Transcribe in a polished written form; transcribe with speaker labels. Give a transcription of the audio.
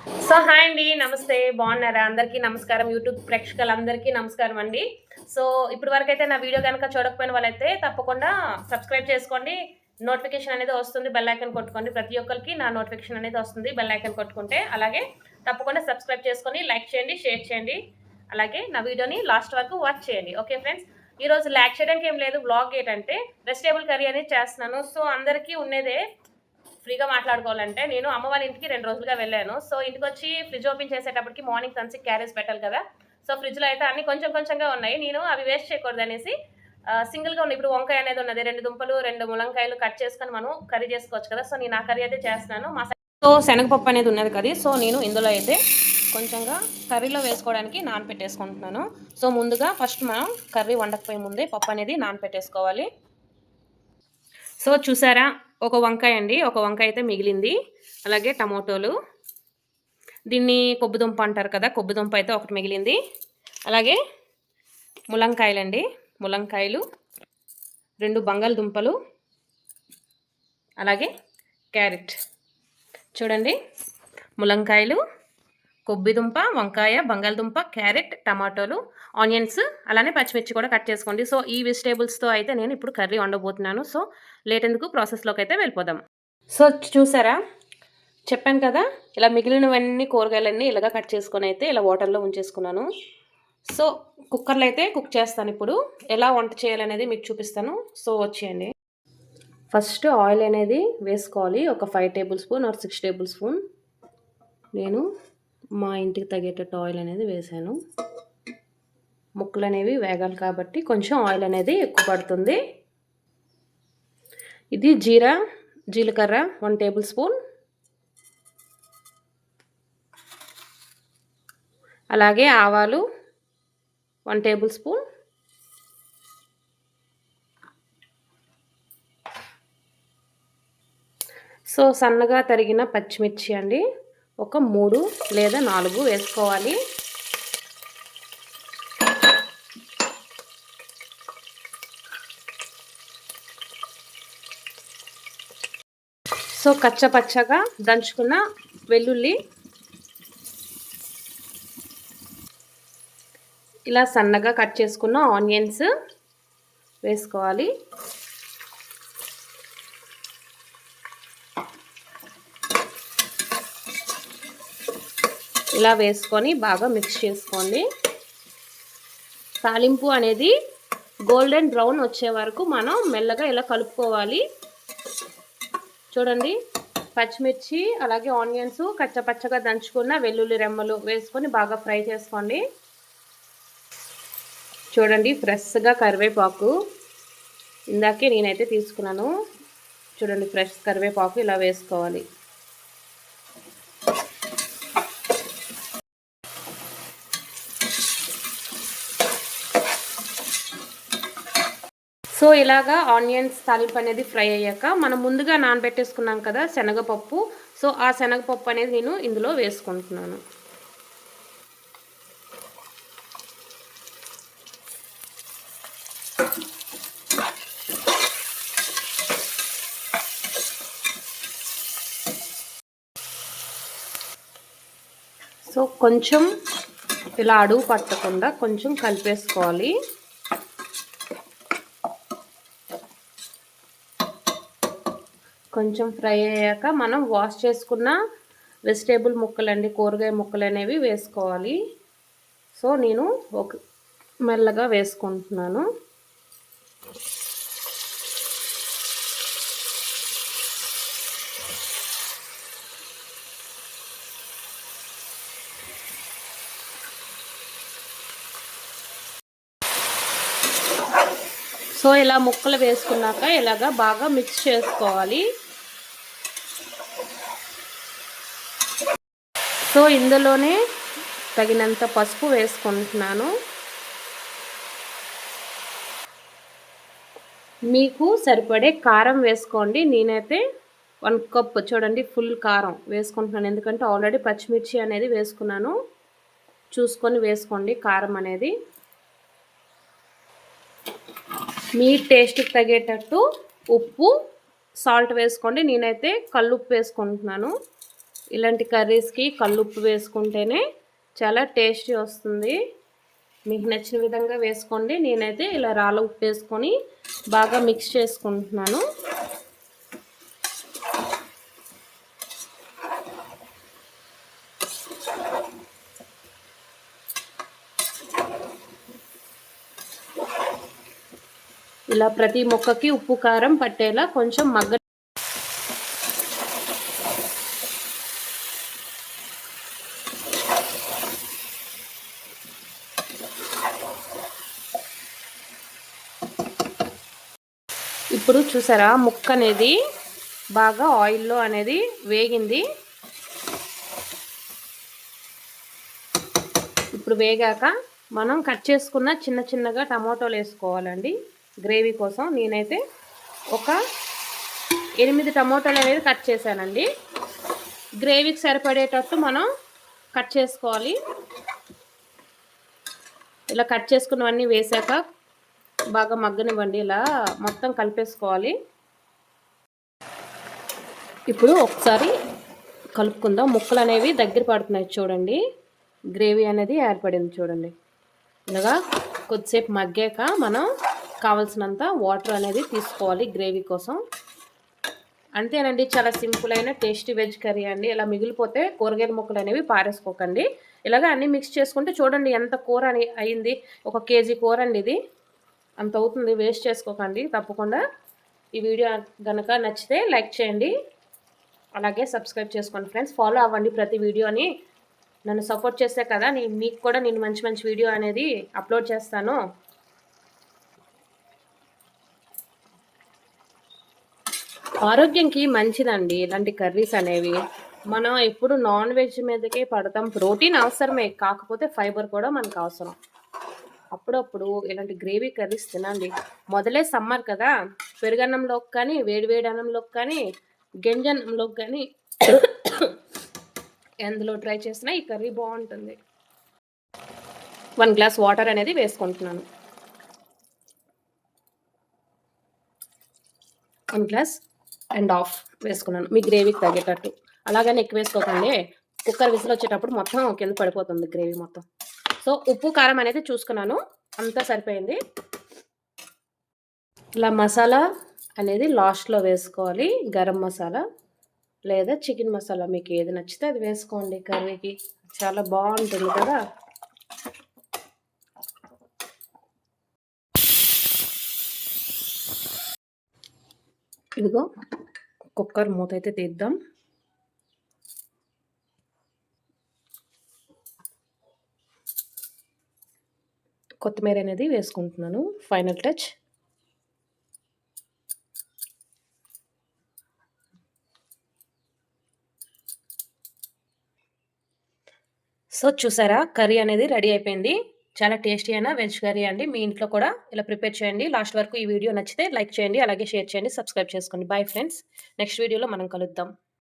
Speaker 1: So hi అండి, నమస్తే. బాగున్నారా? అందరికీ నమస్కారం. యూట్యూబ్ ప్రేక్షకులందరికీ నమస్కారం అండి. సో ఇప్పటి వరకు అయితే నా వీడియో కనుక చూడకపోయిన వాళ్ళైతే తప్పకుండా సబ్స్క్రైబ్ చేసుకోండి. నోటిఫికేషన్ అనేది వస్తుంది. బెల్ ఐకాన్ కొట్టుకోండి. ప్రతి ఒక్కరికి నా నోటిఫికేషన్ అనేది వస్తుంది బెల్ ఐకాన్ కొట్టుకుంటే. అలాగే తప్పకుండా సబ్స్క్రైబ్ చేసుకొని లైక్ చేయండి, షేర్ చేయండి. అలాగే నా వీడియోని లాస్ట్ వరకు వాచ్ చేయండి. ఓకే ఫ్రెండ్స్, ఈరోజు ల్యాక్ చేయడానికి ఏం లేదు. బ్లాగ్ ఏంటంటే వెజిటేబుల్ కర్రీ అనేది చేస్తున్నాను. సో అందరికీ ఉన్నదే ఫ్రీగా మాట్లాడుకోవాలంటే నేను అమ్మ వాళ్ళ ఇంటికి 2 రోజులుగా వెళ్ళాను. సో ఇంటికొచ్చి ఫ్రిడ్జ్ ఓపెన్ చేసేటప్పటికి మార్నింగ్ సన్స్‌కి క్యారేజ్ పెట్టాలి కదా! సో ఫ్రిడ్జ్‌లో అయితే అన్నీ కొంచెం కొంచెంగా ఉన్నాయి. నేను అవి వేస్ట్ చేయకూడదనేసి సింగిల్‌గా ఉన్నాయి. ఇప్పుడు వంకాయ అనేది ఉన్నది. 2 దుంపలు, 2 ములంకాయలు కట్ చేసుకొని మనం కర్రీ చేసుకోవచ్చు కదా! సో నేను ఆ కర్రీ అయితే చేస్తున్నాను. సో శనగపప్పు అనేది ఉన్నది కదా! సో నేను ఇందులో అయితే కొంచెంగా కర్రీలో వేసుకోవడానికి నానపెట్టేసుకుంటున్నాను. సో ముందుగా ఫస్ట్ మనం కర్రీ వండకపోయే ముందే పప్పు అనేది నానపెట్టేసుకోవాలి. సో చూసారా, ఒక వంకాయ అండి, ఒక వంకాయ అయితే మిగిలింది. అలాగే టమోటోలు, దీన్ని కొబ్బుదుంప అంటారు కదా, కొబ్బుదుంప అయితే ఒకటి మిగిలింది. అలాగే ములంకాయలండి, ములంకాయలు, 2 బంగాళదుంపలు, అలాగే క్యారెట్. చూడండి, ములంకాయలు, కొబ్బిదుంప, వంకాయ, బంగాళదుంప, క్యారెట్, టమాటోలు, ఆనియన్స్, అలానే పచ్చిమిర్చి కూడా కట్ చేసుకోండి. సో ఈ వెజిటేబుల్స్తో అయితే నేను ఇప్పుడు కర్రీ వండబోతున్నాను. సో లేట్ ఎందుకు, ప్రాసెస్లోకి అయితే వెళ్ళిపోదాం. సో చూసారా, చెప్పాను కదా, ఇలా మిగిలినవన్నీ కూరగాయలన్నీ ఇలాగా కట్ చేసుకొని అయితే ఇలా వాటర్లో ఉంచేసుకున్నాను. సో కుక్కర్లో అయితే కుక్ చేస్తాను. ఇప్పుడు ఎలా వంట చేయాలనేది మీకు చూపిస్తాను. సో వచ్చేయండి. ఫస్ట్ ఆయిల్ అనేది వేసుకోవాలి. ఒక 5 table spoon or 6 table spoon. నేను మా ఇంటికి తగ్గేటట్టు ఆయిల్ అనేది వేసాను. ముక్కలు అనేవి వేగాలి కాబట్టి కొంచెం ఆయిల్ అనేది ఎక్కువ పడుతుంది. ఇది జీలకర్ర 1 టేబుల్ స్పూన్, అలాగే ఆవాలు 1 టేబుల్ స్పూన్, సో సన్నగా తరిగిన పచ్చిమిర్చి అండి, ఒక 3 లేదా 4 వేసుకోవాలి. సో కచ్చపచ్చగా దంచుకున్న వెల్లుల్లి, ఇలా సన్నగా కట్ చేసుకున్న ఆనియన్స్ వేసుకోవాలి. ఇలా వేసుకొని బాగా మిక్స్ చేసుకోండి. తాలింపు అనేది గోల్డెన్ బ్రౌన్ వచ్చే వరకు మనం మెల్లగా ఇలా కలుపుకోవాలి. చూడండి, పచ్చిమిర్చి అలాగే ఆనియన్స్, కచ్చపచ్చగా దంచుకున్న వెల్లుల్లి రెమ్మలు వేసుకొని బాగా ఫ్రై చేసుకోండి. చూడండి, ఫ్రెష్గా కరివేపాకు ఇందాకే నేనైతే తీసుకున్నాను. చూడండి, ఫ్రెష్ కరివేపాకు ఇలా వేసుకోవాలి. సో ఇలాగా ఆనియన్స్ తాలింపు అనేది ఫ్రై అయ్యాక మనం ముందుగా నానబెట్టేసుకున్నాం కదా శనగపప్పు, సో ఆ శనగపప్పు అనేది నేను ఇందులో వేసుకుంటున్నాను. సో కొంచెం ఇలా అడుగు పట్టకుండా కొంచెం కలిపేసుకోవాలి. కొంచెం ఫ్రై అయ్యాక మనం వాష్ చేసుకున్న వెజిటేబుల్ ముక్కలండి, కూరగాయ ముక్కలు అనేవి వేసుకోవాలి. సో నేను మెల్లగా వేసుకుంటున్నాను. సో ఇలా ముక్కలు వేసుకున్నాక ఇలాగా బాగా మిక్స్ చేసుకోవాలి. సో ఇందులోనే తగినంత పసుపు వేసుకుంటున్నాను. మీకు సరిపడే కారం వేసుకోండి. నేనైతే 1 కప్, చూడండి, ఫుల్ కారం వేసుకుంటున్నాను. ఎందుకంటే ఆల్రెడీ పచ్చిమిర్చి అనేది వేసుకున్నాను. చూసుకొని వేసుకోండి కారం అనేది. మీ టేస్ట్కి తగ్గేటట్టు ఉప్పు, సాల్ట్ వేసుకోండి. నేనైతే కల్లుప్పు వేసుకుంటున్నాను. ఇలాంటి కర్రీస్కి కల్లుప్పు వేసుకుంటేనే చాలా టేస్టీ వస్తుంది. మీకు నచ్చిన విధంగా వేసుకోండి. నేనైతే ఇలా రాళ్ళ ఉప్పు వేసుకొని బాగా మిక్స్ చేసుకుంటున్నాను. ఇలా ప్రతి ముక్కకి ఉప్పు కారం పట్టేలా కొంచెం మగ్గ ఇప్పుడు చూసారా ముక్క అనేది బాగా ఆయిల్లో అనేది వేగింది. ఇప్పుడు వేగాక మనం కట్ చేసుకున్న చిన్న చిన్నగా టమాటోలు వేసుకోవాలండి గ్రేవీ కోసం. నేనైతే ఒక 8 టమాటోలు అనేది కట్ చేశానండి. గ్రేవీకి సరిపడేటట్టు మనం కట్ చేసుకోవాలి. ఇలా కట్ చేసుకున్నవన్నీ వేసాక బాగా మగ్గనివ్వండి. ఇలా మొత్తం కలిపేసుకోవాలి. ఇప్పుడు ఒకసారి కలుపుకుందాం. ముక్కలు అనేవి దగ్గర పడుతున్నాయి చూడండి. గ్రేవీ అనేది ఏర్పడింది చూడండి. ఇలాగా కొద్దిసేపు మగ్గాక మనం కావాల్సినంత వాటర్ అనేది తీసుకోవాలి గ్రేవీ కోసం. అంతేనండి, చాలా సింపుల్ అయిన టేస్టీ వెజ్ కర్రీ అండి. ఇలా మిగిలిపోతే కూరగాయల ముక్కలు అనేవి పారేసుకోకండి. ఇలాగ అన్నీ మిక్స్ చేసుకుంటే చూడండి ఎంత కూర అని అయింది. 1 కేజీ కూర అండి ఇది. అంత అవుతుంది. వేస్ట్ చేసుకోకండి తప్పకుండా. ఈ వీడియో కనుక నచ్చితే లైక్ చేయండి, అలాగే సబ్స్క్రైబ్ చేసుకోండి ఫ్రెండ్స్. ఫాలో అవ్వండి ప్రతి వీడియోని. నన్ను సపోర్ట్ చేస్తే కదా మీకు కూడా నేను మంచి మంచి వీడియో అనేది అప్లోడ్ చేస్తాను. ఆరోగ్యంకి మంచిదండి ఇలాంటి కర్రీస్ అనేవి. మనం ఎప్పుడు నాన్ వెజ్ మీదకే పడతాం. ప్రోటీన్ అవసరమే, కాకపోతే ఫైబర్ కూడా మనకు అవసరం. అప్పుడప్పుడు ఇలాంటి గ్రేవీ కర్రీస్ తినండి. మొదలే సమ్మర్ కదా, పెరుగన్నంలోకి కానీ వేడివేడి అన్నంలోకి కానీ గంజన్నంలోకి కానీ ఎందులో ట్రై చేసినా ఈ కర్రీ బాగుంటుంది. 1 గ్లాస్ వాటర్ అనేది వేసుకుంటున్నాను. 1 గ్లాస్ అండ్ హాఫ్ వేసుకున్నాను మీ గ్రేవీకి తగ్గేటట్టు. అలాగని ఎక్కువ వేసుకోకండి, కుక్కర్ విజిల్ వచ్చేటప్పుడు మొత్తం కింద పడిపోతుంది గ్రేవీ మొత్తం. సో ఉప్పు కారం అనేది చూసుకున్నాను, అంతా సరిపోయింది. ఇలా మసాలా అనేది లాస్ట్లో వేసుకోవాలి. గరం మసాలా లేదా చికెన్ మసాలా మీకు ఏది నచ్చితే అది వేసుకోండి. కర్రీకి చాలా బాగుంటుంది కదా. ఇదిగో కుక్కర్ మూత అయితే తీద్దాం. కొత్తిమీర అనేది వేసుకుంటున్నాను, ఫైనల్ టచ్. సో చూసారా, కర్రీ అనేది రెడీ అయిపోయింది. చాలా టేస్టీ అయిన వెజ్ కర్రీ అండి. మీ ఇంట్లో కూడా ఇలా ప్రిపేర్ చేయండి. లాస్ట్ వరకు ఈ వీడియో నచ్చితే లైక్ చేయండి, అలాగే షేర్ చేయండి, సబ్స్క్రైబ్ చేసుకోండి. బాయ్ ఫ్రెండ్స్, నెక్స్ట్ వీడియోలో మనం కలుద్దాం.